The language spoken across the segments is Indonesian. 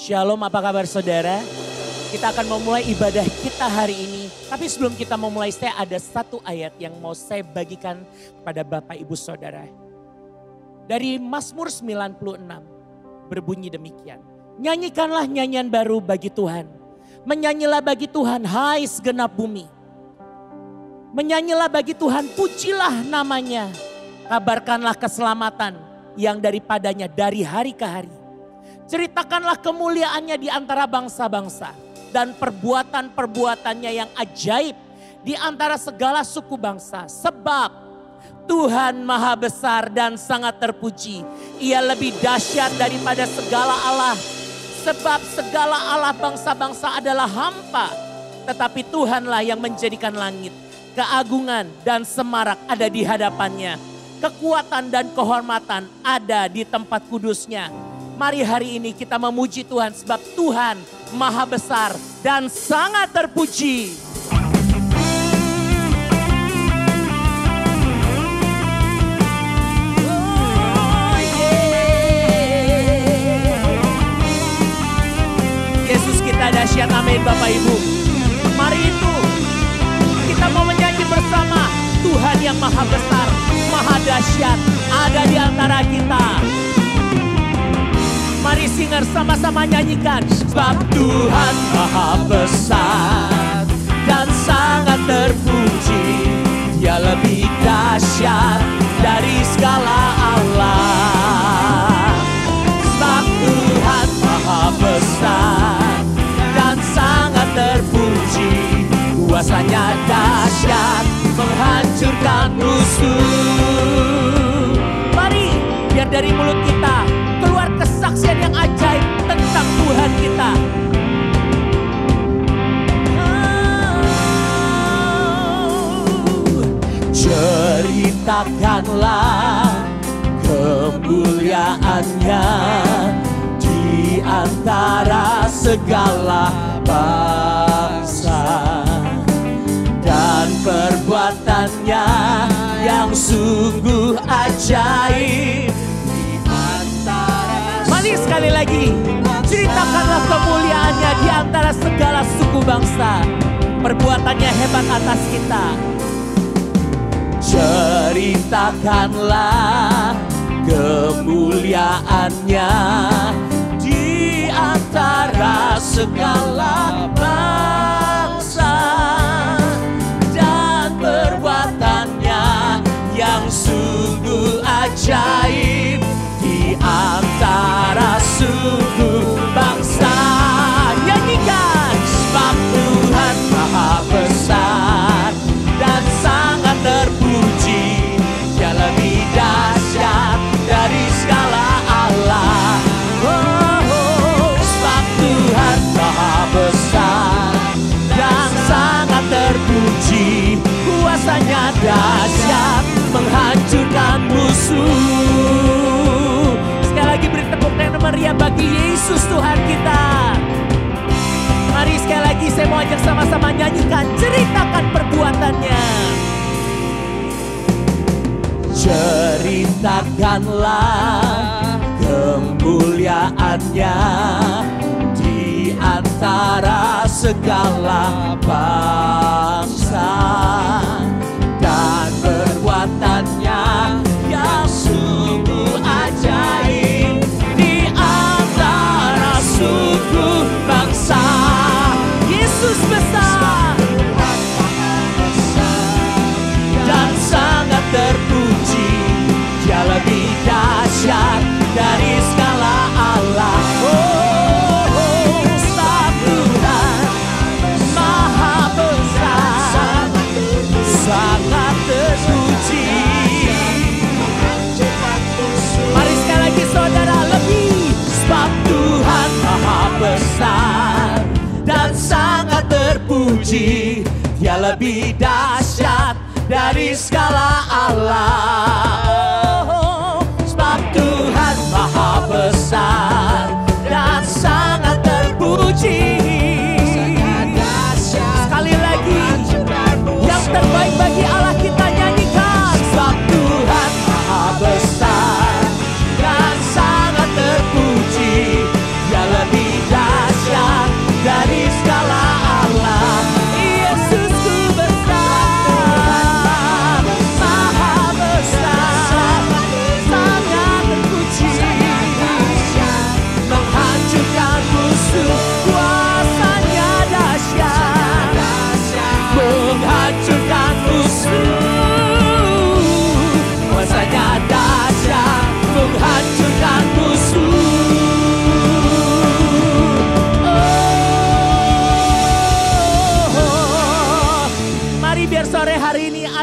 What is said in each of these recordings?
Shalom, apa kabar saudara? Kita akan memulai ibadah kita hari ini. Tapi sebelum kita memulai, saya ada satu ayat yang mau saya bagikan kepada Bapak Ibu Saudara. Dari Mazmur 96 berbunyi demikian. Nyanyikanlah nyanyian baru bagi Tuhan. Menyanyilah bagi Tuhan, hai segenap bumi. Menyanyilah bagi Tuhan, pujilah namanya. Kabarkanlah keselamatan yang daripadanya dari hari ke hari. Ceritakanlah kemuliaannya di antara bangsa-bangsa. Dan perbuatan-perbuatannya yang ajaib di antara segala suku bangsa. Sebab Tuhan maha besar dan sangat terpuji. Ia lebih dahsyat daripada segala Allah. Sebab segala Allah bangsa-bangsa adalah hampa. Tetapi Tuhanlah yang menjadikan langit. Keagungan dan semarak ada di hadapannya. Kekuatan dan kehormatan ada di tempat kudusnya. Mari hari ini kita memuji Tuhan sebab Tuhan maha besar dan sangat terpuji. Oh, Yesus kita dahsyat, amin Bapak Ibu. Mari itu kita mau menyanyi bersama Tuhan yang maha besar, maha dahsyat ada di antara kita. Mari singer sama-sama nyanyikan. Sebab Tuhan maha besar dan sangat terpuji. Dia lebih dahsyat dari segala Allah. Sebab Tuhan maha besar dan sangat terpuji. Kuasanya dahsyat menghancurkan musuh. Mari biar dari mulut kita keluar kesaksian yang ajaib tentang Tuhan kita. Ceritakanlah kemuliaannya di antara segala bangsa. Dan perbuatannya yang sungguh ajaib. Mari sekali lagi, ceritakanlah kemuliaannya di antara segala suku bangsa. Perbuatannya hebat atas kita. Ceritakanlah kemuliaannya di antara segala bangsa. Dan perbuatannya yang sungguh ajaib di antara suku bangsa. Nyanyikan. Sebab Tuhan maha besar dan sangat terpuji. Dia lebih dahsyat dari segala Allah. Sebab Tuhan maha besar dan sangat terpuji. Kuasanya dahsyat menghancurkan musuh. Sekali lagi beri tepuk tangan meriah bagi Yesus Tuhan kita. Mari sekali lagi saya mau ajak sama-sama nyanyikan. Ceritakan perbuatannya. Ceritakanlah kemuliaannya di antara segala bangsa. Dan perbuatannya yang sungguh ajaib di antara suku bangsa. Yesus besar dan sangat terpuji. Dia lebih dahsyat dari segala Allah. Sebab Tuhan maha besar, sangat terpuji. Mari sekali lagi saudara, lebih. Sebab Tuhan maha besar dan sangat terpuji. Dia lebih dahsyat dari segala Allah. Sebab Tuhan maha besar dan sangat terpuji. Sekali lagi, yang terbaik bagi Allah kita nyanyikan. Sebab Tuhan maha besar dan sangat terpuji. Dia lebih dahsyat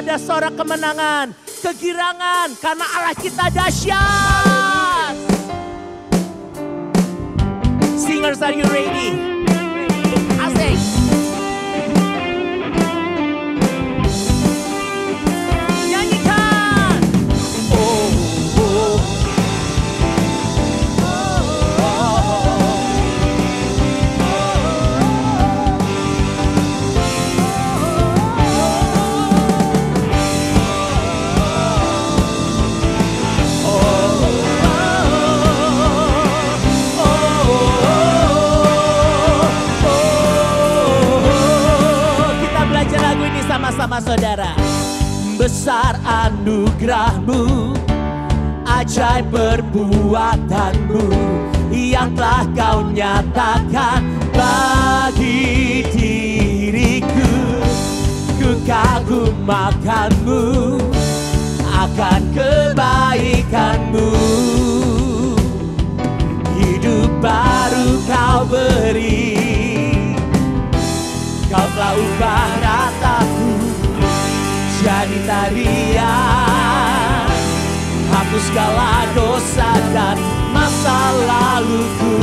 ada sorak kemenangan, kegirangan, karena Allah kita dahsyat. Singers, are you ready? Asik. Nyanyikan. Oh, oh. Sama-sama saudara. Besar anugerahmu, ajaib perbuatanmu, yang telah kau nyatakan bagi diriku. Ku kagum akanmu, akan kebaikanmu. Hidup baru kau beri, kau telah ubah rataku jadi tarian, hapus segala dosa dan masa laluku.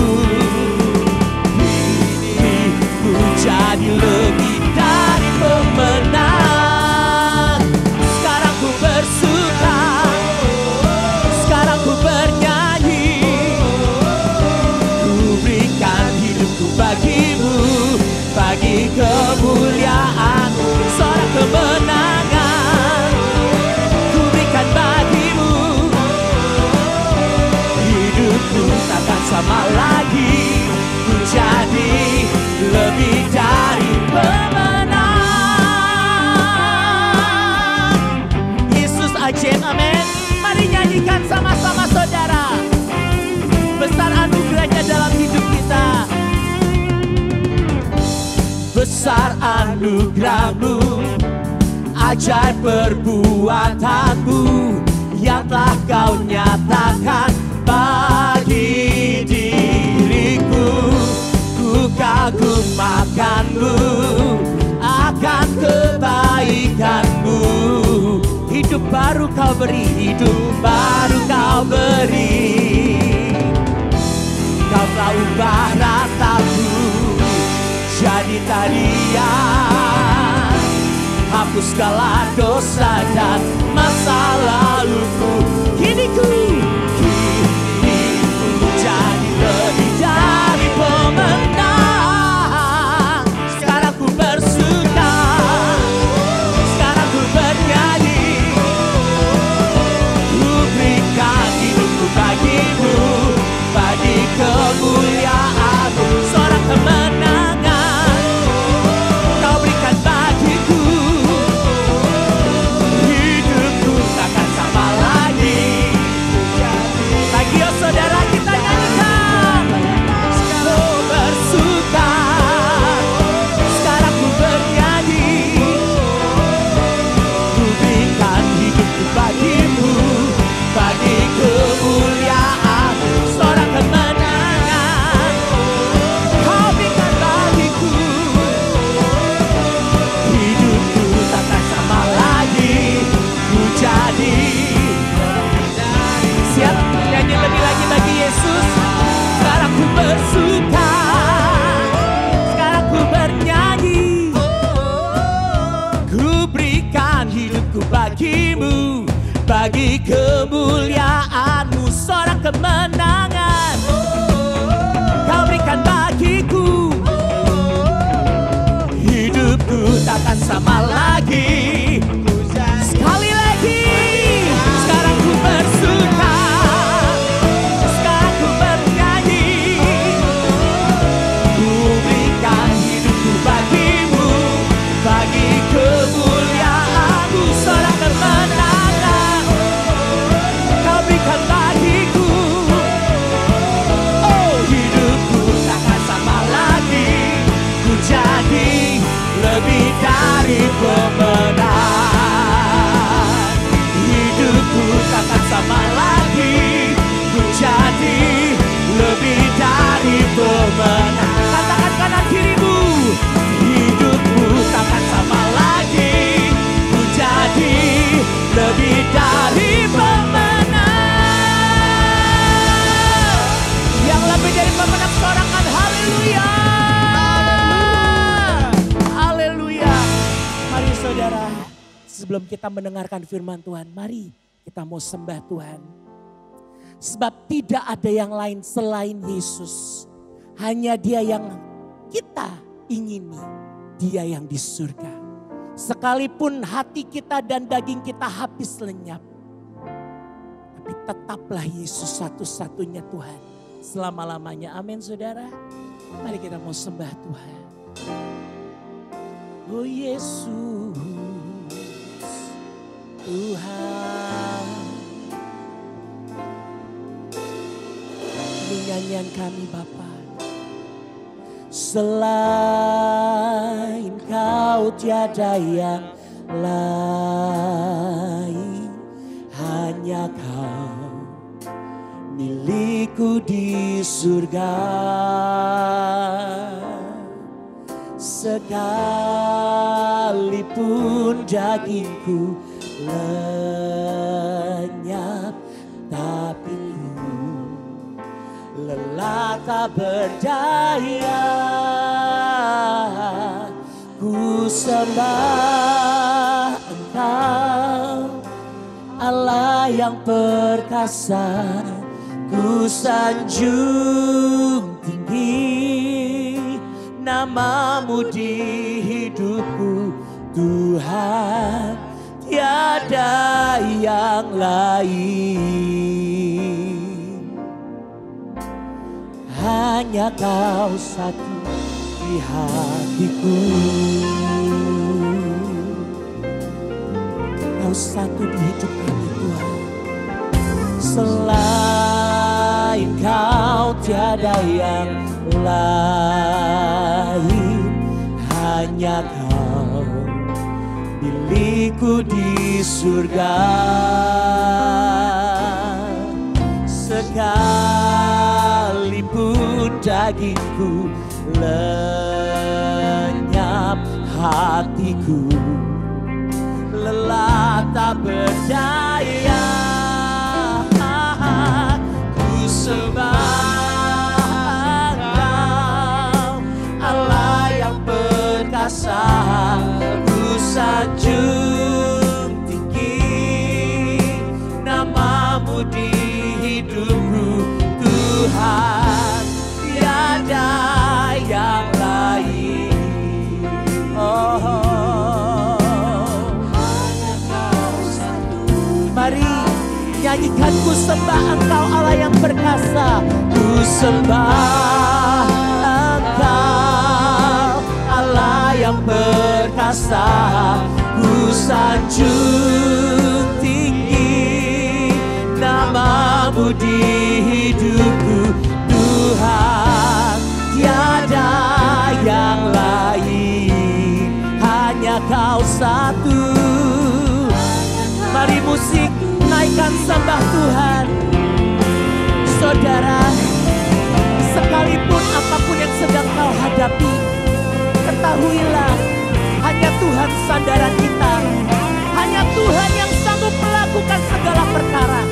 Hidupku jadi lebih dari pemenang. Sekarang ku bersuka, sekarang ku bernyanyi. Ku berikan hidupku bagimu, bagi kemuliaan, sorak kemenangan, ku berikan bagimu. Hidupku takkan sama lagi, ku jadi lebih dari pemenang. Yesus ajaib, amin. Mari nyanyikan sama-sama saudara. Besar anugerahnya dalam hidup kita. Besar anugerahmu, ajaib perbuatanmu, yang telah kau nyatakan bagi diriku. Ku kagum akanmu, akan kebaikanmu. Hidup baru kau beri, hidup baru kau beri. Kau telah ubah rataku jadi tarian, hapus segala dosa dan masa laluku. Kini ku jadi lebih dari pemenang. Sekarang ku bersuka, sekarang ku bernyanyi. Ku berikan hidupku bagimu, bagi kemuliaan-Mu. Sorak kemenangan Kau berikan bagiku. Hidupku takkan sama lagi, sebelum kita mendengarkan firman Tuhan, mari kita mau sembah Tuhan. Sebab tidak ada yang lain selain Yesus. Hanya Dia yang kita ingini, Dia yang di surga. Sekalipun hati kita dan daging kita habis lenyap, tapi tetaplah Yesus satu-satunya Tuhan selama-lamanya. Amin saudara. Mari kita mau sembah Tuhan. Oh Yesus, Tuhan, ini nyanyian kami Bapa. Selain Kau tiada yang lain, hanya Kau milikku di surga. Sekalipun dagingku lenyap, tapi ku lelah tak berdaya. Ku sembah Engkau, Allah yang perkasa. Ku sanjung tinggi nama-Mu di hidupku, Tuhan, tiada yang lain. Hanya Kau satu di hatiku, Kau satu di hidup kami Tuhan. Selain Kau tiada yang lain, hanya Kau milikku di surga. Sekalipun dagingku lenyap, hatiku lelah tak berdaya. Ku sembah Engkau, Allah yang perkasa. Ku sanjung tinggi nama-Mu di hidupku, Tuhan, tiada yang lain. Oh, hanya Kau satu. Mari nyanyikan, ku sembah Engkau Allah yang perkasa. Ku sembah Engkau Allah yang perkasa. Ku sanjung tinggi nama-Mu di hidupku, Tuhan, tiada yang lain. Hanya Kau satu. Mari musik, naikkan sembah Tuhan. Saudara, sekalipun apapun yang sedang kau hadapi, ketahuilah hanya Tuhan sandaran kita. Hanya Tuhan yang sanggup melakukan segala perkara.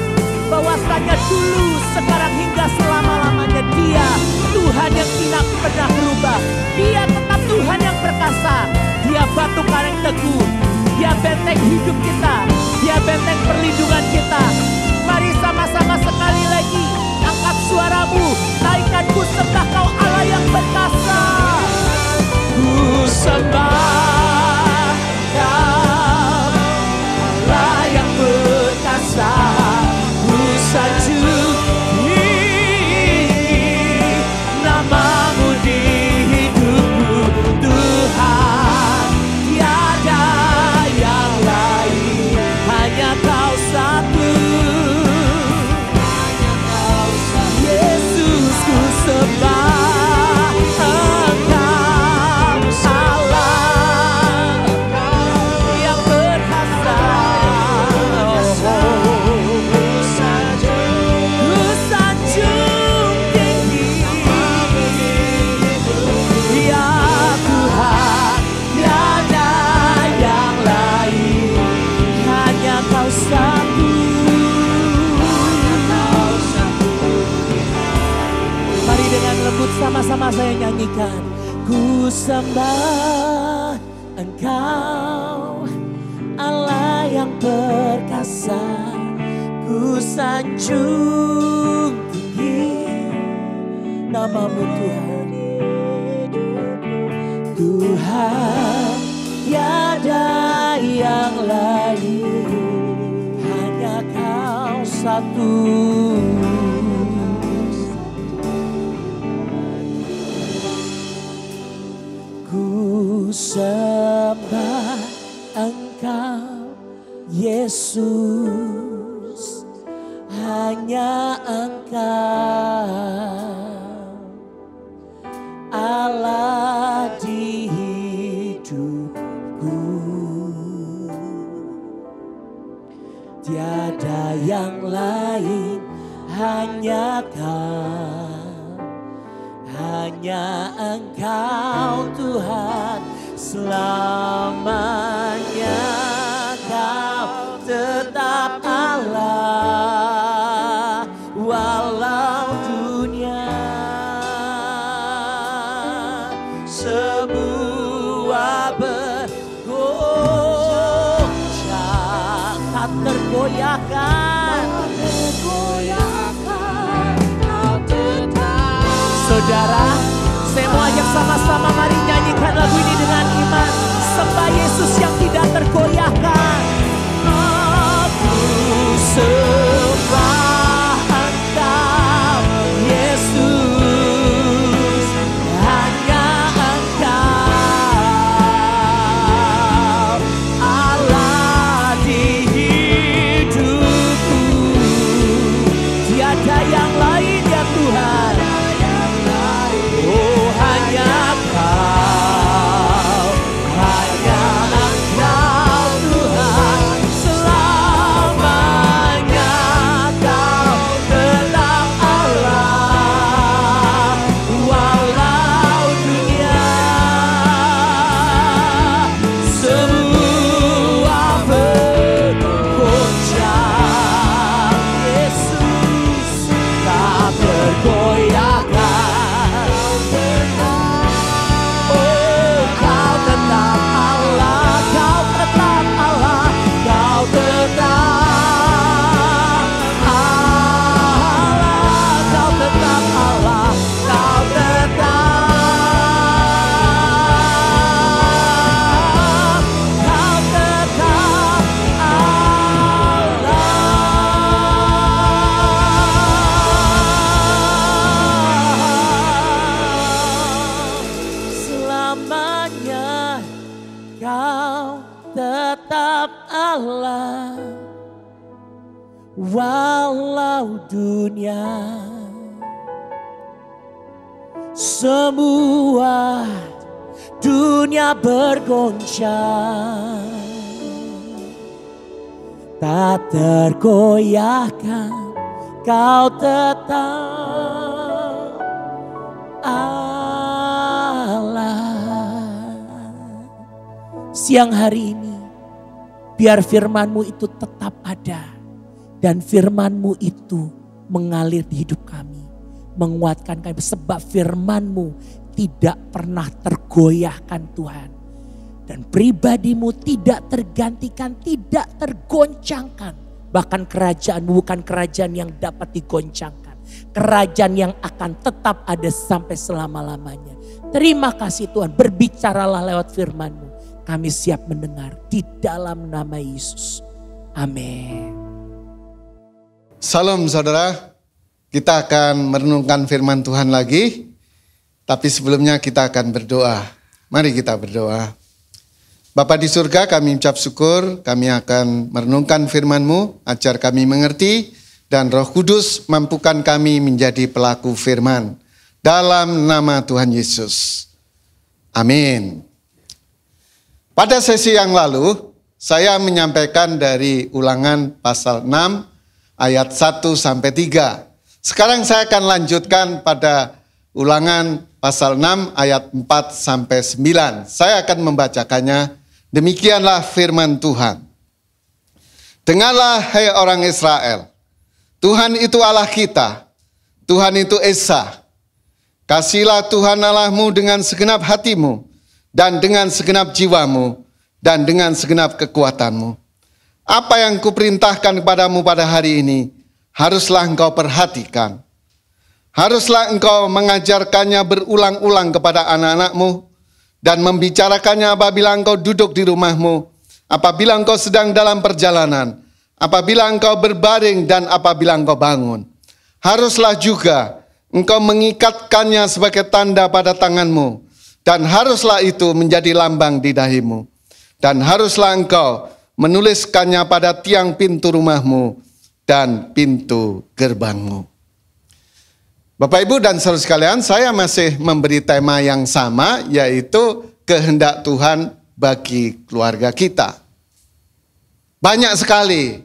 Bahwasanya dulu, sekarang hingga selama-lamanya Dia Tuhan yang tidak pernah berubah. Dia tetap Tuhan yang perkasa. Dia batu karang teguh. Dia benteng hidup kita. Dia benteng perlindungan kita. Mari sama-sama sekali lagi angkat suaramu, naikkan, ku sembah Kau Allah yang perkasa. Ku sembah Kau Allah yang perkasa. Ku sanjung tinggi nama-Mu di hidupku, Tuhan, tiada yang lain. Hanya Kau satu. Yesus, ku sembah Engkau Allah yang perkasa. Ku sanjung tinggi, ya Tuhan, tiada yang lain. Hanya Kau satu. Mari dengan lembut sama-sama saya nyanyikan. Ku sembah Engkau Allah yang perkasa, ku sanjung tinggi nama-Mu Tuhan. Tuhan, tiada yang lain, hanya Kau satu. Ku sembah Engkau Yesus, hanya Engkau Allah di hidupku. Tiada yang lain, hanya Kau, hanya Engkau Tuhan. Selamanya Kau tetap Allah, walau dunia semua bergoncang, tak tergoyahkan. Saudara, saya mau ajak sama-sama mari nyanyikan lagu ini dengan iman. Sembah Yesus yang tidak tergoyahkan. Aku sembah Engkau Yesus, hanya Engkau Allah di hidupku. Tiada yang lain ya Tuhan. Oh, hanya Kau, hanya Engkau Tuhan. Selamanya Kau tetap Allah, walau dunia semua bergoncang. Yesus tak tergoyahkan. Selamanya Kau tetap Allah, walau dunia semua dunia bergoncang, tak tergoyahkan. Kau tetap Allah. Siang hari ini biar firman-Mu itu tetap ada, dan firman-Mu itu mengalir di hidup kami, menguatkan kami, sebab firman-Mu tidak pernah tergoyahkan Tuhan, dan pribadi-Mu tidak tergantikan, tidak tergoncangkan. Bahkan kerajaan-Mu bukan kerajaan yang dapat digoncangkan, kerajaan yang akan tetap ada sampai selama-lamanya. Terima kasih Tuhan, berbicaralah lewat firman-Mu. Kami siap mendengar di dalam nama Yesus. Amin. Salam saudara, kita akan merenungkan firman Tuhan lagi. Tapi sebelumnya kita akan berdoa. Mari kita berdoa. Bapa di surga, kami ucap syukur, kami akan merenungkan firman-Mu, ajar kami mengerti, dan Roh Kudus mampukan kami menjadi pelaku firman. Dalam nama Tuhan Yesus. Amin. Pada sesi yang lalu, saya menyampaikan dari Ulangan pasal 6 ayat 1-3. Sekarang saya akan lanjutkan pada Ulangan pasal 6 ayat 4-9. Saya akan membacakannya. Demikianlah firman Tuhan. Dengarlah hai orang Israel, Tuhan itu Allah kita, Tuhan itu Esa. Kasihilah Tuhan Allahmu dengan segenap hatimu, dan dengan segenap jiwamu, dan dengan segenap kekuatanmu. Apa yang kuperintahkan kepadamu pada hari ini, haruslah engkau perhatikan. Haruslah engkau mengajarkannya berulang-ulang kepada anak-anakmu, dan membicarakannya apabila engkau duduk di rumahmu, apabila engkau sedang dalam perjalanan, apabila engkau berbaring, dan apabila engkau bangun. Haruslah juga engkau mengikatkannya sebagai tanda pada tanganmu, dan haruslah itu menjadi lambang di dahimu. Dan haruslah engkau menuliskannya pada tiang pintu rumahmu dan pintu gerbangmu. Bapak, Ibu, dan saudara sekalian, saya masih memberi tema yang sama, yaitu kehendak Tuhan bagi keluarga kita. Banyak sekali.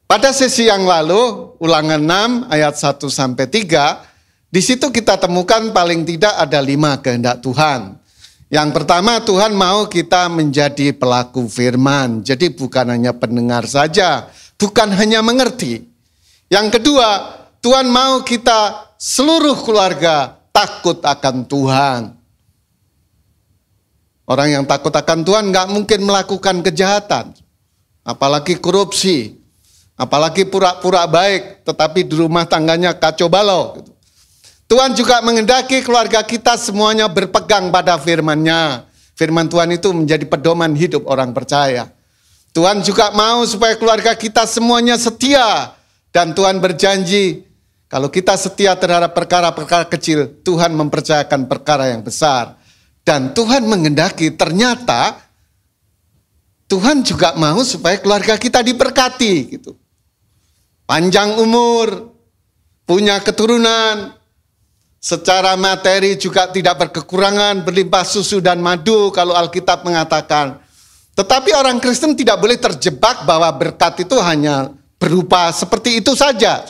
Pada sesi yang lalu, Ulangan 6 ayat 1-3, di situ kita temukan paling tidak ada 5 kehendak Tuhan. Yang pertama, Tuhan mau kita menjadi pelaku firman. Jadi bukan hanya pendengar saja, bukan hanya mengerti. Yang kedua, Tuhan mau kita seluruh keluarga takut akan Tuhan. Orang yang takut akan Tuhan nggak mungkin melakukan kejahatan, apalagi korupsi, apalagi pura-pura baik, tetapi di rumah tangganya kacau balau. Tuhan juga menghendaki keluarga kita semuanya berpegang pada firman-Nya. Firman Tuhan itu menjadi pedoman hidup orang percaya. Tuhan juga mau supaya keluarga kita semuanya setia. Dan Tuhan berjanji, kalau kita setia terhadap perkara-perkara kecil, Tuhan mempercayakan perkara yang besar. Dan Tuhan menghendaki, ternyata Tuhan juga mau supaya keluarga kita diberkati gitu. Panjang umur, punya keturunan, secara materi juga tidak berkekurangan, berlimpah susu dan madu kalau Alkitab mengatakan. Tetapi orang Kristen tidak boleh terjebak bahwa berkat itu hanya berupa seperti itu saja.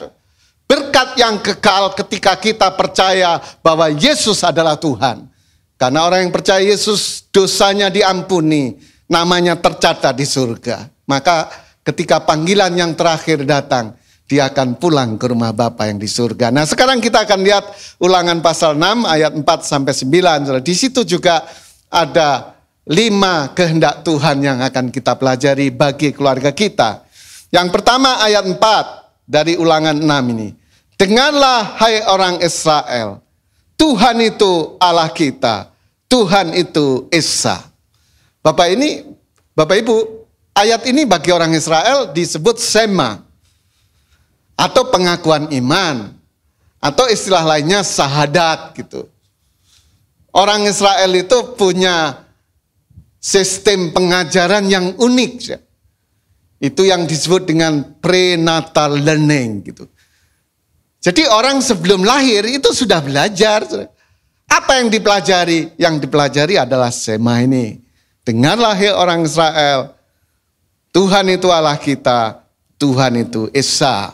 Berkat yang kekal ketika kita percaya bahwa Yesus adalah Tuhan. Karena orang yang percaya Yesus, dosanya diampuni, namanya tercatat di surga. Maka ketika panggilan yang terakhir datang, dia akan pulang ke rumah Bapa yang di surga. Nah, sekarang kita akan lihat Ulangan pasal 6 ayat 4-9. Di situ juga ada 5 kehendak Tuhan yang akan kita pelajari bagi keluarga kita. Yang pertama ayat 4 dari Ulangan 6 ini. Dengarlah hai orang Israel, Tuhan itu Allah kita, Tuhan itu Esa. Bapak Ibu, ayat ini bagi orang Israel disebut Sema, atau pengakuan iman, atau istilah lainnya sahadat gitu. Orang Israel itu punya sistem pengajaran yang unik. Itu yang disebut dengan prenatal learning gitu. Jadi orang sebelum lahir itu sudah belajar. Apa yang dipelajari? Yang dipelajari adalah Sema ini. Dengarlah hai orang Israel, Tuhan itu Allah kita, Tuhan itu Esa.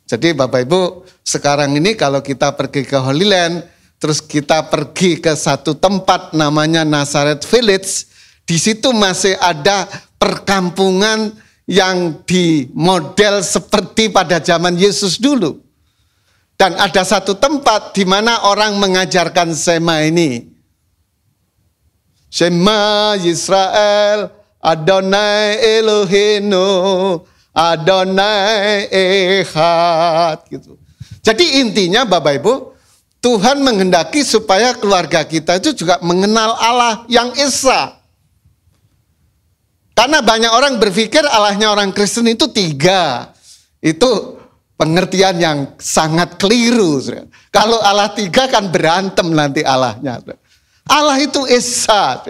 Jadi Bapak Ibu, sekarang ini kalau kita pergi ke Holy Land, terus kita pergi ke satu tempat namanya Nazareth Village, di situ masih ada perkampungan yang dimodel seperti pada zaman Yesus dulu. Dan ada satu tempat di mana orang mengajarkan Sema ini. Shema Yisrael, Adonai Eloheinu, Adonai Echad gitu. Jadi intinya Bapak Ibu, Tuhan menghendaki supaya keluarga kita itu juga mengenal Allah yang Esa. Karena banyak orang berpikir Allahnya orang Kristen itu 3. Itu pengertian yang sangat keliru. Kalau Allah 3 kan berantem nanti Allahnya. Allah itu Esa.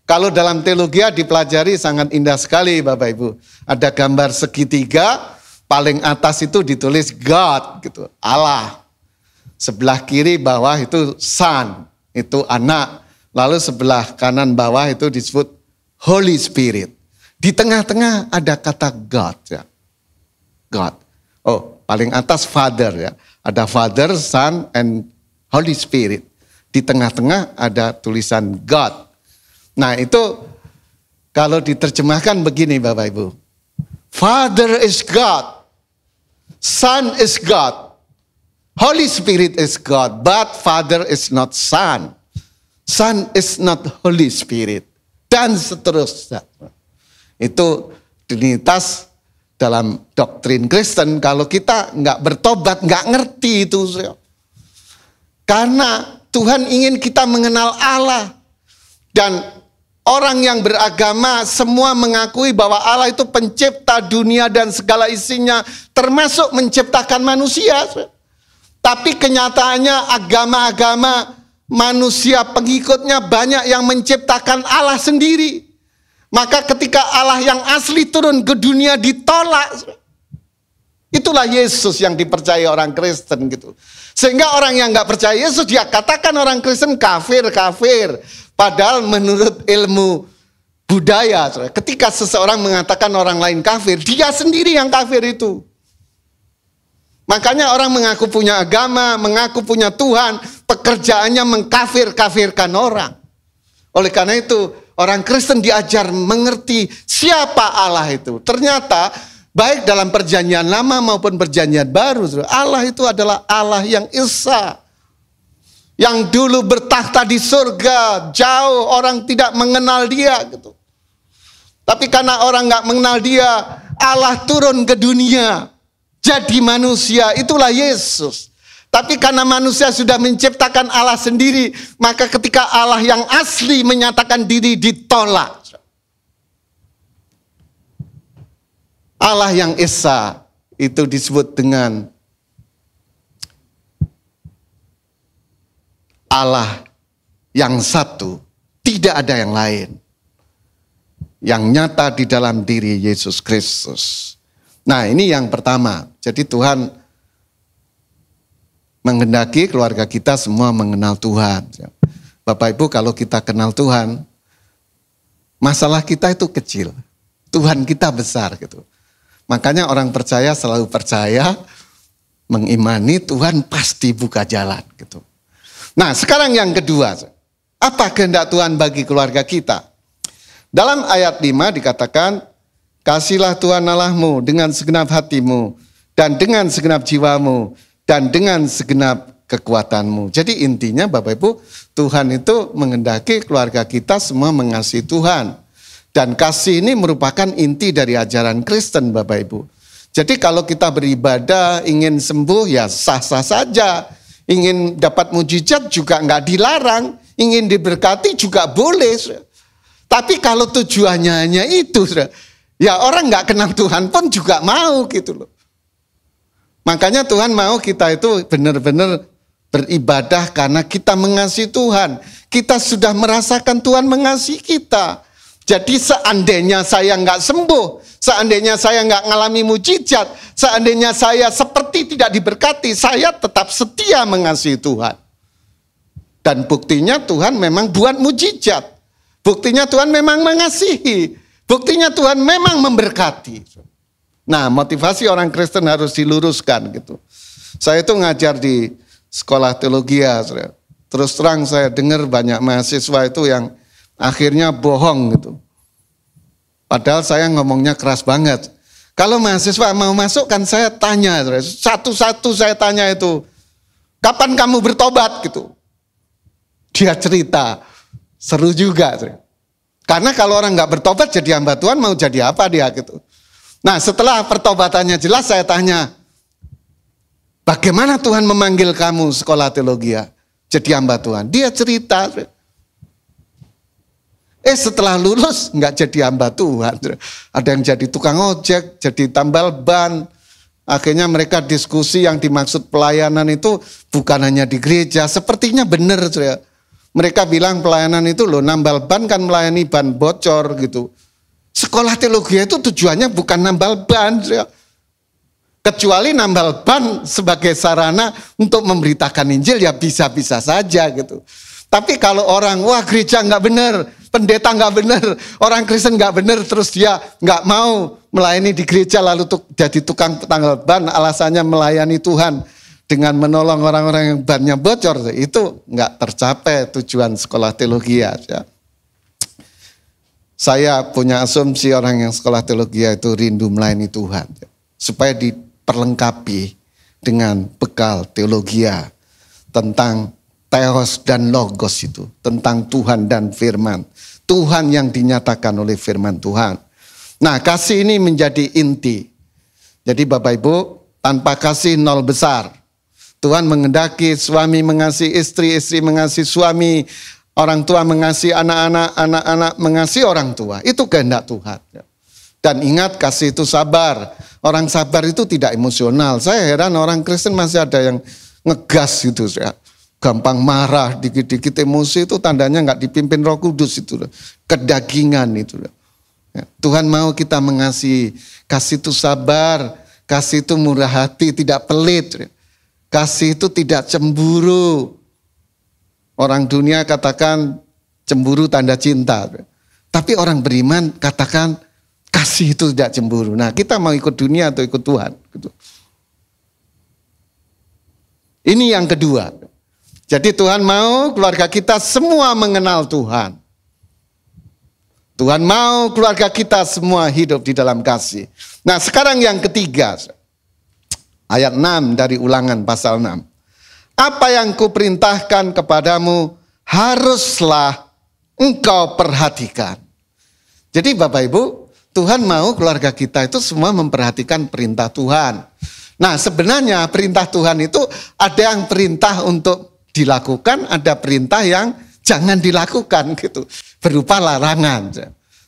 Kalau dalam teologi dipelajari sangat indah sekali Bapak Ibu. Ada gambar segitiga, paling atas itu ditulis God gitu, Allah. Sebelah kiri bawah itu Son, itu anak. Lalu sebelah kanan bawah itu disebut Holy Spirit. Di tengah-tengah ada kata God ya. God. Oh, paling atas Father ya. Ada Father, Son, and Holy Spirit. Di tengah-tengah ada tulisan God. Nah itu kalau diterjemahkan begini Bapak Ibu. Father is God. Son is God. Holy Spirit is God. But Father is not Son. Son is not Holy Spirit. Dan seterusnya. Itu Trinitas dalam doktrin Kristen. Kalau kita nggak bertobat, nggak ngerti itu. Karena Tuhan ingin kita mengenal Allah. Dan orang yang beragama semua mengakui bahwa Allah itu pencipta dunia dan segala isinya, termasuk menciptakan manusia. Tapi kenyataannya agama-agama manusia pengikutnya banyak yang menciptakan Allah sendiri. Maka ketika Allah yang asli turun ke dunia ditolak. Itulah Yesus yang dipercaya orang Kristen gitu. Sehingga orang yang nggak percaya Yesus dia katakan orang Kristen kafir. Padahal menurut ilmu budaya, ketika seseorang mengatakan orang lain kafir, dia sendiri yang kafir itu. Makanya orang mengaku punya agama, mengaku punya Tuhan, pekerjaannya mengkafir-kafirkan orang. Oleh karena itu, orang Kristen diajar mengerti siapa Allah itu. Ternyata baik dalam perjanjian lama maupun perjanjian baru, Allah itu adalah Allah yang Esa. Yang dulu bertakhta di surga, jauh orang tidak mengenal dia gitu. Tapi karena orang nggak mengenal dia, Allah turun ke dunia, jadi manusia, itulah Yesus. Tapi karena manusia sudah menciptakan Allah sendiri, maka ketika Allah yang asli menyatakan diri ditolak. Allah yang Esa itu disebut dengan Allah yang satu, tidak ada yang lain. Yang nyata di dalam diri Yesus Kristus. Nah, ini yang pertama. Jadi Tuhan menghendaki keluarga kita semua mengenal Tuhan. Bapak Ibu, kalau kita kenal Tuhan, masalah kita itu kecil. Tuhan kita besar gitu. Makanya orang percaya selalu percaya, mengimani Tuhan pasti buka jalan gitu. Nah, sekarang yang kedua, apa kehendak Tuhan bagi keluarga kita? Dalam ayat 5 dikatakan, kasihlah Tuhan Allahmu dengan segenap hatimu, dan dengan segenap jiwamu, dan dengan segenap kekuatanmu. Jadi intinya Bapak Ibu, Tuhan itu menghendaki keluarga kita semua mengasihi Tuhan. Dan kasih ini merupakan inti dari ajaran Kristen Bapak Ibu. Jadi kalau kita beribadah, ingin sembuh ya sah-sah saja. Ingin dapat mujizat juga nggak dilarang, ingin diberkati juga boleh. Tapi kalau tujuannya hanya itu, ya orang nggak kenal Tuhan pun juga mau gitu loh. Makanya Tuhan mau kita itu benar-benar beribadah karena kita mengasihi Tuhan. Kita sudah merasakan Tuhan mengasihi kita. Jadi seandainya saya nggak sembuh, seandainya saya nggak ngalami mujizat, seandainya saya seperti tidak diberkati, saya tetap setia mengasihi Tuhan. Dan buktinya Tuhan memang buat mujizat. Buktinya Tuhan memang mengasihi. Buktinya Tuhan memang memberkati. Nah, motivasi orang Kristen harus diluruskan gitu. Saya itu ngajar di sekolah teologi ya. Terus terang saya dengar banyak mahasiswa itu yang akhirnya bohong gitu. Padahal saya ngomongnya keras banget. Kalau mahasiswa mau masuk kan saya tanya, satu-satu saya tanya itu, kapan kamu bertobat gitu. Dia cerita, seru juga. Karena kalau orang nggak bertobat jadi hamba Tuhan mau jadi apa dia gitu. Nah setelah pertobatannya jelas saya tanya, bagaimana Tuhan memanggil kamu sekolah teologi ya? Jadi hamba Tuhan. Dia cerita. Setelah lulus nggak jadi hamba Tuhan. Ada yang jadi tukang ojek, jadi tambal ban. Akhirnya mereka diskusi yang dimaksud pelayanan itu bukan hanya di gereja. Sepertinya benar. Mereka bilang pelayanan itu loh nambal ban kan melayani ban bocor gitu. Sekolah teologi itu tujuannya bukan nambal ban. Kecuali nambal ban sebagai sarana untuk memberitakan Injil ya bisa-bisa saja gitu. Tapi kalau orang, wah gereja nggak benar, pendeta nggak benar, orang Kristen nggak benar, terus dia nggak mau melayani di gereja lalu jadi tukang tanggal ban, alasannya melayani Tuhan dengan menolong orang-orang yang bannya bocor, itu nggak tercapai tujuan sekolah teologi ya. Saya punya asumsi orang yang sekolah teologi itu rindu melayani Tuhan, supaya diperlengkapi dengan bekal teologi tentang Theos dan Logos itu, tentang Tuhan dan firman. Tuhan yang dinyatakan oleh firman Tuhan. Nah, kasih ini menjadi inti. Jadi Bapak Ibu, tanpa kasih nol besar. Tuhan menghendaki suami mengasihi istri, istri mengasihi suami, orang tua mengasihi anak-anak, anak-anak mengasihi orang tua. Itu kehendak Tuhan. Dan ingat, kasih itu sabar. Orang sabar itu tidak emosional. Saya heran orang Kristen masih ada yang ngegas gitu. Gampang marah, dikit-dikit emosi, itu tandanya nggak dipimpin Roh Kudus itu. Kedagingan itu. Tuhan mau kita mengasihi. Kasih itu sabar, kasih itu murah hati, tidak pelit. Kasih itu tidak cemburu. Orang dunia katakan cemburu tanda cinta. Tapi orang beriman katakan kasih itu tidak cemburu. Nah, kita mau ikut dunia atau ikut Tuhan? Ini yang kedua. Jadi Tuhan mau keluarga kita semua mengenal Tuhan. Tuhan mau keluarga kita semua hidup di dalam kasih. Nah, sekarang yang ketiga. Ayat 6 dari Ulangan pasal 6. Apa yang kuperintahkan kepadamu haruslah engkau perhatikan. Jadi Bapak Ibu, Tuhan mau keluarga kita itu semua memperhatikan perintah Tuhan. Nah, sebenarnya perintah Tuhan itu ada yang perintah untuk dilakukan, ada perintah yang jangan dilakukan gitu. Berupa larangan.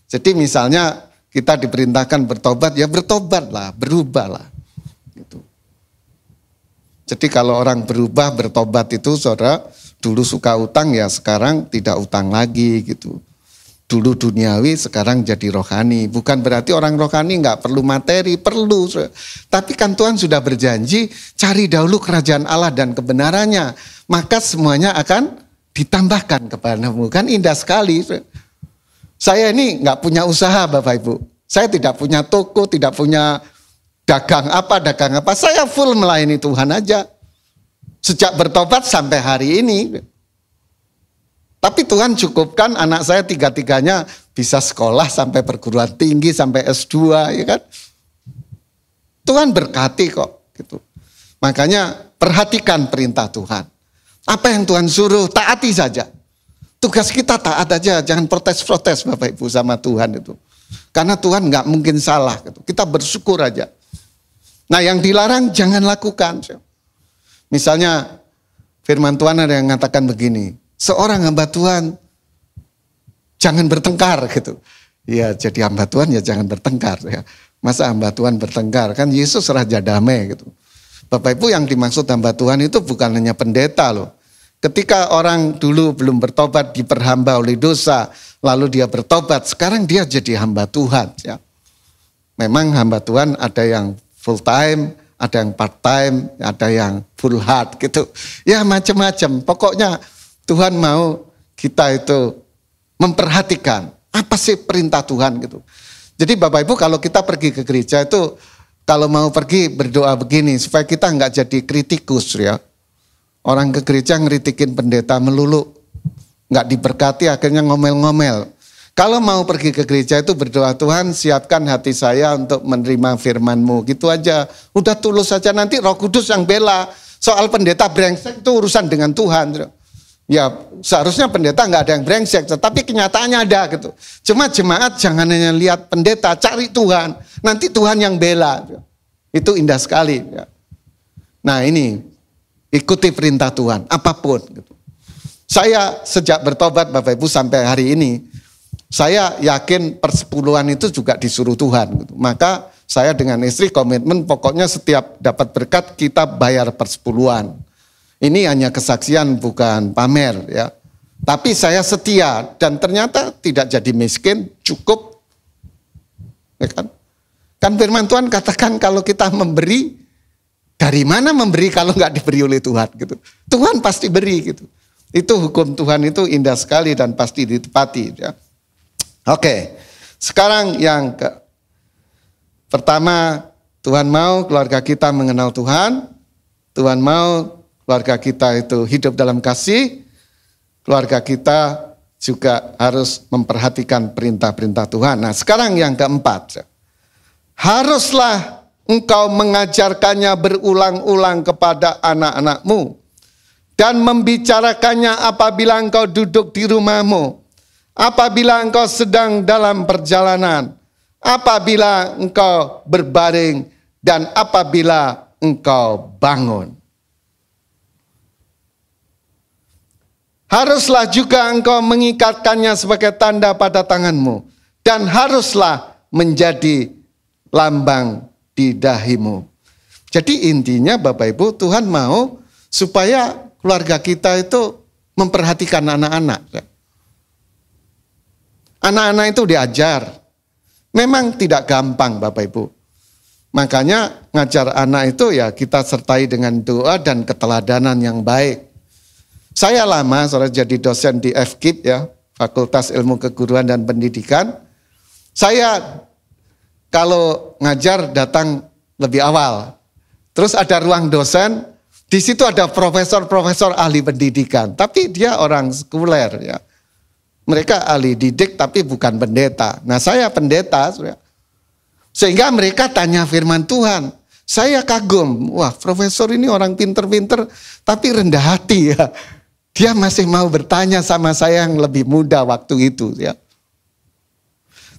Jadi misalnya kita diperintahkan bertobat, ya bertobatlah, berubahlah. Gitu. Jadi kalau orang berubah, bertobat itu saudara, dulu suka utang ya sekarang tidak utang lagi gitu. Dulu duniawi sekarang jadi rohani. Bukan berarti orang rohani nggak perlu materi, perlu. Tapi kan Tuhan sudah berjanji, cari dahulu kerajaan Allah dan kebenarannya. Maka semuanya akan ditambahkan kepadamu. Kan indah sekali. Saya ini nggak punya usaha Bapak Ibu. Saya tidak punya toko, tidak punya dagang apa. Saya full melayani Tuhan aja. Sejak bertobat sampai hari ini. Tapi Tuhan cukupkan anak saya tiga-tiganya bisa sekolah sampai perguruan tinggi, sampai S2 ya kan. Tuhan berkati kok gitu. Makanya perhatikan perintah Tuhan. Apa yang Tuhan suruh, taati saja. Tugas kita taat aja, jangan protes-protes Bapak Ibu sama Tuhan itu. Karena Tuhan nggak mungkin salah gitu. Kita bersyukur aja. Nah, yang dilarang jangan lakukan. Misalnya firman Tuhan ada yang mengatakan begini, seorang hamba Tuhan jangan bertengkar gitu. Ya jadi hamba Tuhan ya jangan bertengkar ya. Masa hamba Tuhan bertengkar? Kan Yesus raja damai gitu. Bapak Ibu, yang dimaksud hamba Tuhan itu bukan hanya pendeta loh. Ketika orang dulu belum bertobat diperhamba oleh dosa, lalu dia bertobat, sekarang dia jadi hamba Tuhan ya. Memang hamba Tuhan ada yang full time, ada yang part time, ada yang full heart gitu. Ya macam-macam. Pokoknya Tuhan mau kita itu memperhatikan apa sih perintah Tuhan gitu. Jadi Bapak Ibu, kalau kita pergi ke gereja itu, kalau mau pergi berdoa begini supaya kita nggak jadi kritikus ya. Orang ke gereja ngeritikin pendeta melulu, nggak diberkati akhirnya ngomel-ngomel. Kalau mau pergi ke gereja itu berdoa, Tuhan siapkan hati saya untuk menerima firman-Mu. Gitu aja. Udah tulus saja, nanti Roh Kudus yang bela. Soal pendeta brengsek itu urusan dengan Tuhan. Ya seharusnya pendeta nggak ada yang brengsek, tetapi kenyataannya ada gitu. Cuma jemaat jangan hanya lihat pendeta, cari Tuhan. Nanti Tuhan yang bela. Itu indah sekali. Nah ini, ikuti perintah Tuhan, apapun. Gitu. Saya sejak bertobat Bapak Ibu sampai hari ini, saya yakin persepuluhan itu juga disuruh Tuhan. Gitu. Maka saya dengan istri komitmen pokoknya setiap dapat berkat kita bayar persepuluhan. Ini hanya kesaksian bukan pamer ya. Tapi saya setia dan ternyata tidak jadi miskin, cukup. Ya kan? Kan firman Tuhan katakan kalau kita memberi, dari mana memberi kalau nggak diberi oleh Tuhan gitu. Tuhan pasti beri gitu. Itu hukum Tuhan itu indah sekali dan pasti ditepati ya. Oke, sekarang yang pertama, Tuhan mau keluarga kita mengenal Tuhan. Tuhan mau keluarga kita itu hidup dalam kasih. Keluarga kita juga harus memperhatikan perintah-perintah Tuhan. Nah sekarang yang keempat, haruslah engkau mengajarkannya berulang-ulang kepada anak-anakmu dan membicarakannya apabila engkau duduk di rumahmu, apabila engkau sedang dalam perjalanan, apabila engkau berbaring, dan apabila engkau bangun. Haruslah juga engkau mengikatkannya sebagai tanda pada tanganmu, dan haruslah menjadi lambang di dahimu. Jadi intinya Bapak Ibu, Tuhan mau supaya keluarga kita itu memperhatikan anak-anak. Anak-anak itu diajar. Memang tidak gampang Bapak Ibu. Makanya ngajar anak itu ya kita sertai dengan doa dan keteladanan yang baik. Saya lama saudara jadi dosen di FKIP ya, Fakultas Ilmu Keguruan dan Pendidikan. Saya kalau ngajar datang lebih awal. Terus ada ruang dosen, di situ ada profesor-profesor ahli pendidikan, tapi dia orang sekuler ya. Mereka ahli didik tapi bukan pendeta. Nah saya pendeta, sehingga mereka tanya firman Tuhan. Saya kagum, wah profesor ini orang pinter-pinter tapi rendah hati ya. Dia masih mau bertanya sama saya yang lebih muda waktu itu ya.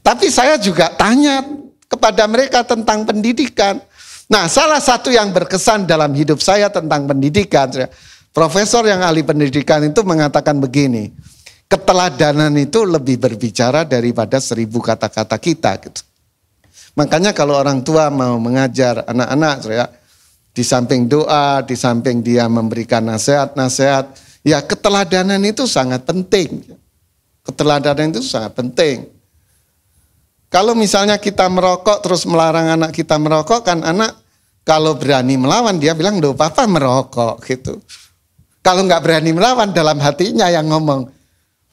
Tapi saya juga tanya kepada mereka tentang pendidikan. Nah, salah satu yang berkesan dalam hidup saya tentang pendidikan, profesor yang ahli pendidikan itu mengatakan begini, keteladanan itu lebih berbicara daripada 1000 kata-kata kita. Gitu. Makanya kalau orang tua mau mengajar anak-anak, di samping doa, di samping dia memberikan nasihat-nasihat, ya keteladanan itu sangat penting. Keteladanan itu sangat penting. Kalau misalnya kita merokok terus melarang anak kita merokok, kan anak kalau berani melawan dia bilang, "Loh, papa merokok," gitu. Kalau nggak berani melawan dalam hatinya yang ngomong,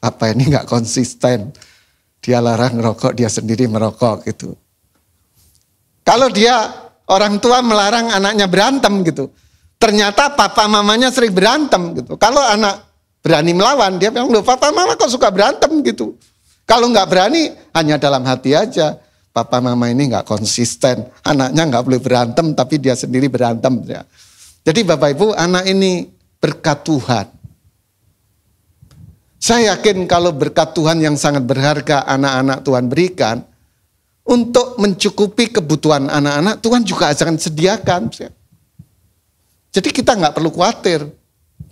"Apa ini nggak konsisten? Dia larang merokok, dia sendiri merokok," gitu. Kalau dia orang tua melarang anaknya berantem gitu, ternyata papa mamanya sering berantem gitu. Kalau anak berani melawan, dia bilang, "Loh, papa mama kok suka berantem," gitu. Kalau nggak berani, hanya dalam hati aja. Papa mama ini nggak konsisten. Anaknya nggak boleh berantem, tapi dia sendiri berantem. Ya. Jadi Bapak Ibu, anak ini berkat Tuhan. Saya yakin kalau berkat Tuhan yang sangat berharga anak-anak Tuhan berikan, untuk mencukupi kebutuhan anak-anak, Tuhan juga akan sediakan. Jadi kita nggak perlu khawatir.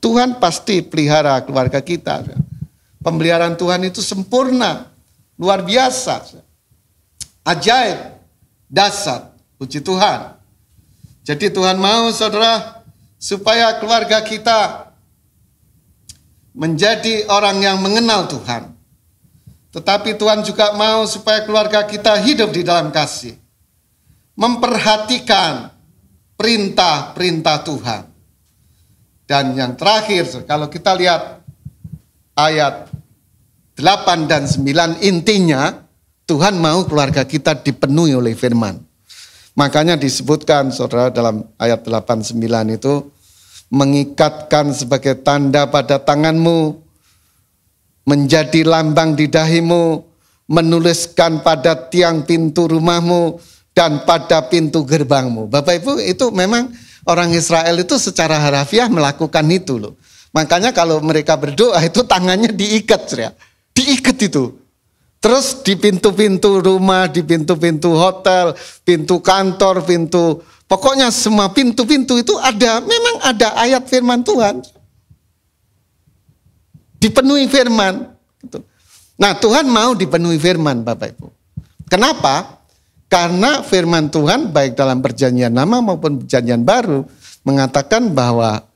Tuhan pasti pelihara keluarga kita. Pemeliharaan Tuhan itu sempurna, luar biasa, ajaib, dahsyat, puji Tuhan. Jadi Tuhan mau saudara supaya keluarga kita menjadi orang yang mengenal Tuhan. Tetapi Tuhan juga mau supaya keluarga kita hidup di dalam kasih, memperhatikan perintah-perintah Tuhan. Dan yang terakhir, kalau kita lihat ayat 8 dan 9, intinya Tuhan mau keluarga kita dipenuhi oleh firman. Makanya disebutkan saudara dalam ayat 8-9 itu, mengikatkan sebagai tanda pada tanganmu, menjadi lambang di dahimu, menuliskan pada tiang pintu rumahmu, dan pada pintu gerbangmu. Bapak Ibu, itu memang orang Israel itu secara harafiah melakukan itu loh. Makanya kalau mereka berdoa itu tangannya diikat, ya. Diikat itu. Terus di pintu-pintu rumah, di pintu-pintu hotel, pintu kantor, pintu, pokoknya semua pintu-pintu itu ada, memang ada ayat firman Tuhan. Dipenuhi firman. Gitu. Nah Tuhan mau dipenuhi firman Bapak Ibu. Kenapa? Karena firman Tuhan baik dalam perjanjian lama maupun perjanjian baru mengatakan bahwa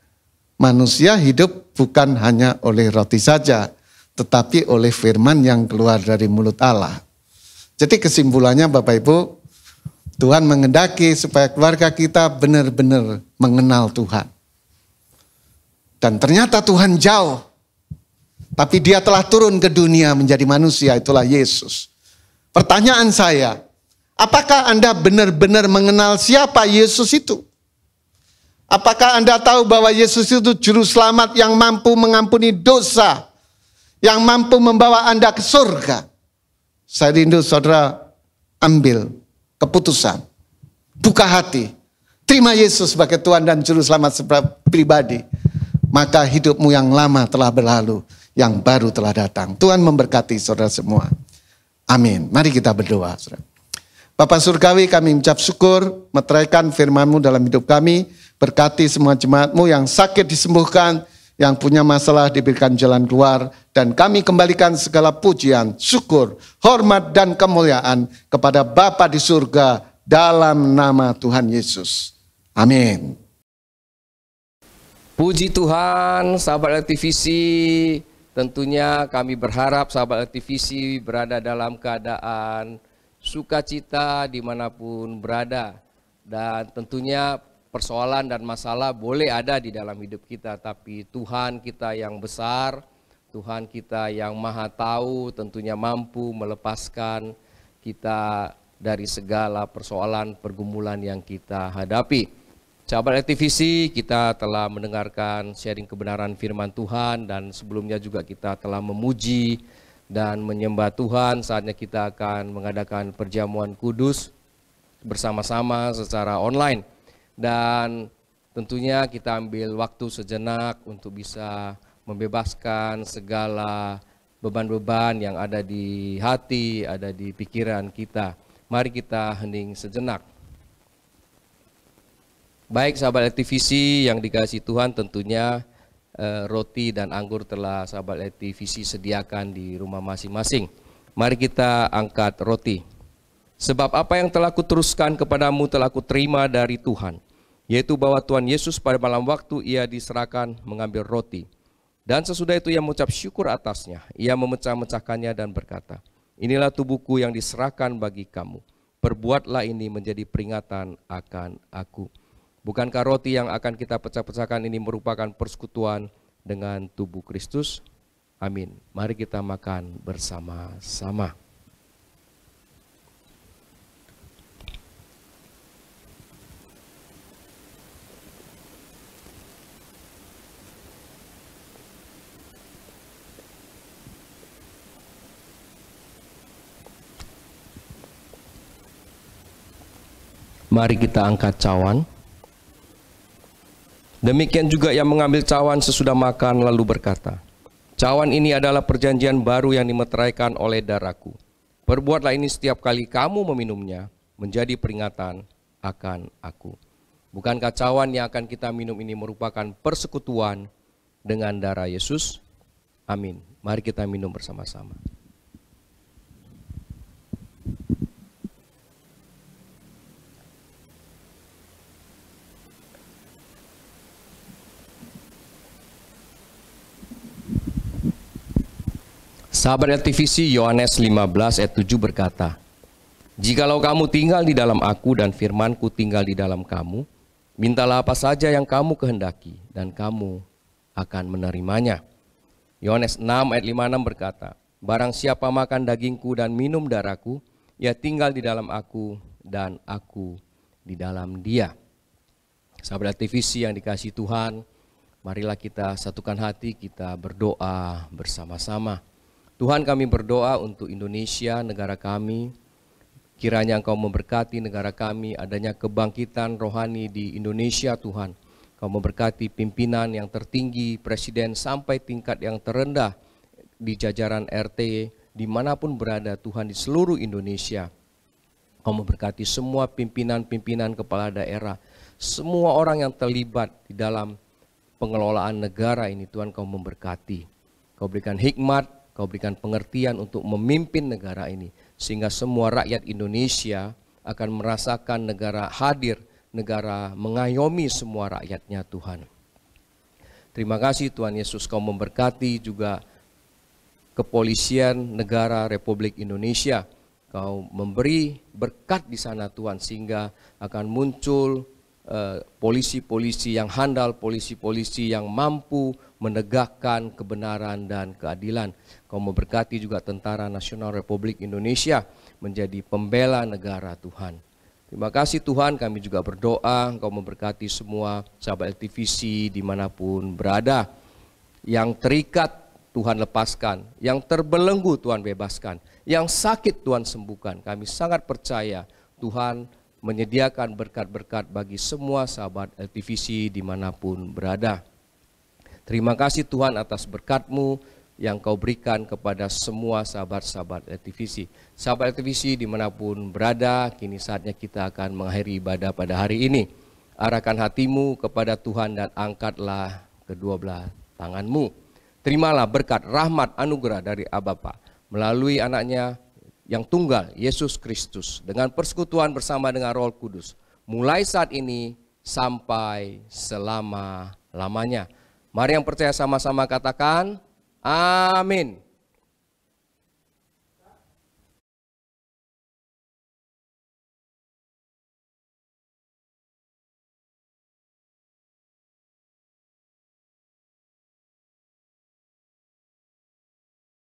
manusia hidup bukan hanya oleh roti saja, tetapi oleh firman yang keluar dari mulut Allah. Jadi kesimpulannya Bapak Ibu, Tuhan menghendaki supaya keluarga kita benar-benar mengenal Tuhan. Dan ternyata Tuhan jauh, tapi dia telah turun ke dunia menjadi manusia, itulah Yesus. Pertanyaan saya, apakah Anda benar-benar mengenal siapa Yesus itu? Apakah Anda tahu bahwa Yesus itu juru selamat yang mampu mengampuni dosa, yang mampu membawa Anda ke surga? Saya rindu saudara ambil keputusan, buka hati, terima Yesus sebagai Tuhan dan juru selamat pribadi. Maka hidupmu yang lama telah berlalu, yang baru telah datang. Tuhan memberkati saudara semua. Amin. Mari kita berdoa, saudara. Bapa Surgawi, kami mengucap syukur, meteraikan firman-Mu dalam hidup kami, berkati semua jemaat-Mu yang sakit disembuhkan, yang punya masalah diberikan jalan keluar, dan kami kembalikan segala pujian, syukur, hormat, dan kemuliaan kepada Bapa di surga dalam nama Tuhan Yesus. Amin. Puji Tuhan, sahabat LTVC. Tentunya kami berharap sahabat LTVC berada dalam keadaan sukacita dimanapun berada. Dan tentunya persoalan dan masalah boleh ada di dalam hidup kita, tapi Tuhan kita yang besar, Tuhan kita yang maha tahu tentunya mampu melepaskan kita dari segala persoalan pergumulan yang kita hadapi. Sahabat LTVC, kita telah mendengarkan sharing kebenaran firman Tuhan, dan sebelumnya juga kita telah memuji dan menyembah Tuhan. Saatnya kita akan mengadakan perjamuan kudus bersama-sama secara online. Dan tentunya kita ambil waktu sejenak untuk bisa membebaskan segala beban-beban yang ada di hati, ada di pikiran kita. Mari kita hening sejenak. Baik sahabat LTVC yang dikasihi Tuhan, tentunya roti dan anggur telah sahabat LTVC sediakan di rumah masing-masing. Mari kita angkat roti. Sebab apa yang telah kuteruskan kepadamu telah kuterima dari Tuhan, yaitu bahwa Tuhan Yesus pada malam waktu ia diserahkan mengambil roti. Dan sesudah itu ia mengucap syukur atasnya, ia memecah-mecahkannya dan berkata, inilah tubuhku yang diserahkan bagi kamu. Perbuatlah ini menjadi peringatan akan aku. Bukankah roti yang akan kita pecah-pecahkan ini merupakan persekutuan dengan tubuh Kristus? Amin. Mari kita makan bersama-sama. Mari kita angkat cawan. Demikian juga yang mengambil cawan sesudah makan lalu berkata, cawan ini adalah perjanjian baru yang dimeteraikan oleh darahku. Perbuatlah ini setiap kali kamu meminumnya, menjadi peringatan akan aku. Bukankah cawan yang akan kita minum ini merupakan persekutuan dengan darah Yesus? Amin. Mari kita minum bersama-sama. Sahabat LTVC, Yohanes 15 ayat 7 berkata, jikalau kamu tinggal di dalam aku dan firmanku tinggal di dalam kamu, mintalah apa saja yang kamu kehendaki dan kamu akan menerimanya. Yohanes 6 ayat 56 berkata, barang siapa makan dagingku dan minum darahku, ia tinggal di dalam aku dan aku di dalam dia. Sahabat LTVC yang dikasihi Tuhan, marilah kita satukan hati, kita berdoa bersama-sama. Tuhan, kami berdoa untuk Indonesia, negara kami. Kiranya Engkau memberkati negara kami, adanya kebangkitan rohani di Indonesia Tuhan. Engkau memberkati pimpinan yang tertinggi, presiden sampai tingkat yang terendah di jajaran RT, dimanapun berada Tuhan di seluruh Indonesia. Engkau memberkati semua pimpinan-pimpinan kepala daerah, semua orang yang terlibat di dalam pengelolaan negara ini Tuhan, Engkau memberkati. Engkau berikan hikmat, Kau berikan pengertian untuk memimpin negara ini, sehingga semua rakyat Indonesia akan merasakan negara hadir, negara mengayomi semua rakyatnya Tuhan. Terima kasih Tuhan Yesus, Kau memberkati juga kepolisian negara Republik Indonesia. Kau memberi berkat di sana Tuhan, sehingga akan muncul polisi-polisi yang handal, polisi-polisi yang mampu menegakkan kebenaran dan keadilan. Kau memberkati juga Tentara Nasional Republik Indonesia menjadi pembela negara Tuhan. Terima kasih Tuhan, kami juga berdoa Engkau memberkati semua sahabat LTVC dimanapun berada. Yang terikat Tuhan lepaskan, yang terbelenggu Tuhan bebaskan, yang sakit Tuhan sembuhkan. Kami sangat percaya Tuhan menyediakan berkat-berkat bagi semua sahabat LTVC dimanapun berada. Terima kasih Tuhan atas berkat-Mu, yang kau berikan kepada semua sahabat-sahabat LTVC. Sahabat LTVC dimanapun berada, kini saatnya kita akan mengakhiri ibadah pada hari ini. Arahkan hatimu kepada Tuhan dan angkatlah kedua belah tanganmu. Terimalah berkat rahmat anugerah dari Allah Bapa melalui anaknya yang tunggal, Yesus Kristus, dengan persekutuan bersama dengan Roh Kudus, mulai saat ini sampai selama-lamanya. Mari yang percaya sama-sama katakan, amin.